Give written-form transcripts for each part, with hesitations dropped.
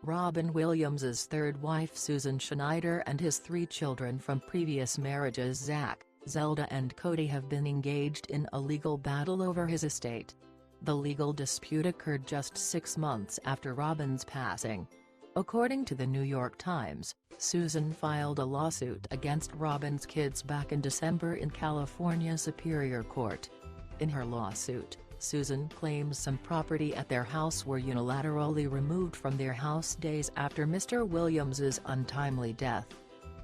Robin Williams's third wife Susan Schneider and his 3 children from previous marriages Zach, Zelda and Cody have been engaged in a legal battle over his estate. The legal dispute occurred just 6 months after Robin's passing. According to the New York Times, Susan filed a lawsuit against Robin's kids back in December in California Superior Court. In her lawsuit, Susan claims some property at their house were unilaterally removed from their house days after Mr. Williams's untimely death.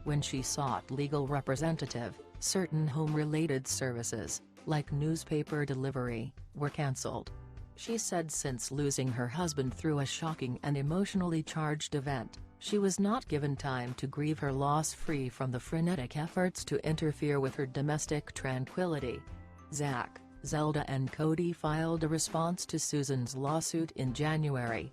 When she sought legal representative, certain home-related services, like newspaper delivery, were cancelled. She said since losing her husband through a shocking and emotionally charged event, she was not given time to grieve her loss free from the frenetic efforts to interfere with her domestic tranquility. Zach, Zelda and Cody filed a response to Susan's lawsuit in January.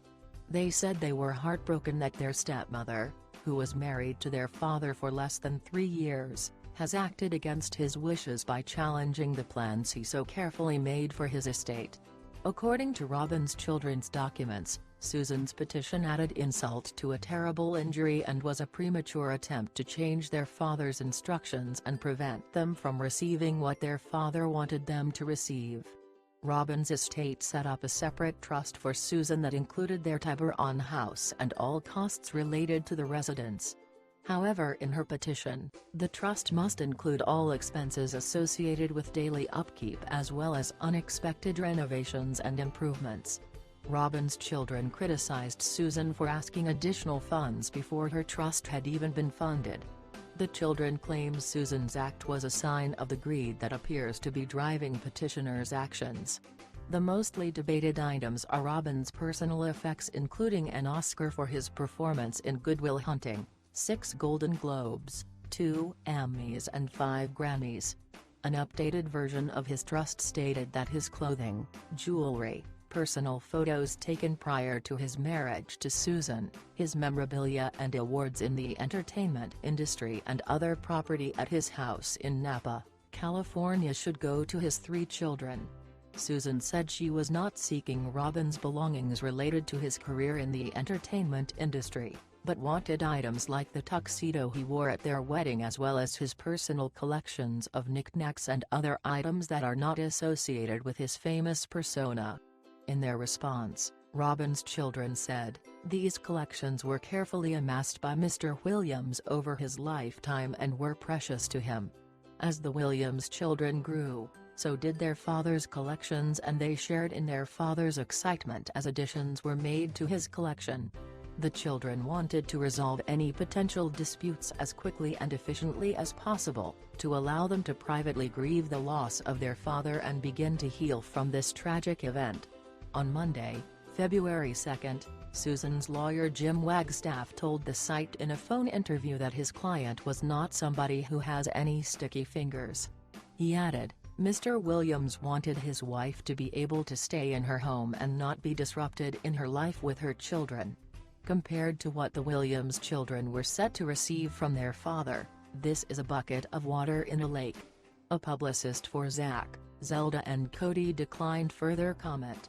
They said they were heartbroken that their stepmother, who was married to their father for less than 3 years, has acted against his wishes by challenging the plans he so carefully made for his estate. According to Robin's children's documents, Susan's petition added insult to a terrible injury and was a premature attempt to change their father's instructions and prevent them from receiving what their father wanted them to receive. Robin's estate set up a separate trust for Susan that included their Tiburon house and all costs related to the residence. However, in her petition, the trust must include all expenses associated with daily upkeep as well as unexpected renovations and improvements. Robin's children criticized Susan for asking additional funds before her trust had even been funded. The children claim Susan's act was a sign of the greed that appears to be driving petitioners' actions. The mostly debated items are Robin's personal effects, including an Oscar for his performance in Good Will Hunting, 6 Golden Globes, 2 Emmys and 5 Grammys. An updated version of his trust stated that his clothing, jewelry, personal photos taken prior to his marriage to Susan, his memorabilia and awards in the entertainment industry and other property at his house in Napa, California should go to his 3 children. Susan said she was not seeking Robin's belongings related to his career in the entertainment industry, but wanted items like the tuxedo he wore at their wedding as well as his personal collections of knickknacks and other items that are not associated with his famous persona. In their response, Robin's children said, "These collections were carefully amassed by Mr. Williams over his lifetime and were precious to him. As the Williams children grew, so did their father's collections, and they shared in their father's excitement as additions were made to his collection." The children wanted to resolve any potential disputes as quickly and efficiently as possible, to allow them to privately grieve the loss of their father and begin to heal from this tragic event. On Monday, February 2, Susan's lawyer Jim Wagstaff told the site in a phone interview that his client was not somebody who has any sticky fingers. He added, Mr. Williams wanted his wife to be able to stay in her home and not be disrupted in her life with her children. Compared to what the Williams children were set to receive from their father, this is a bucket of water in a lake. A publicist for Zach, Zelda and Cody declined further comment.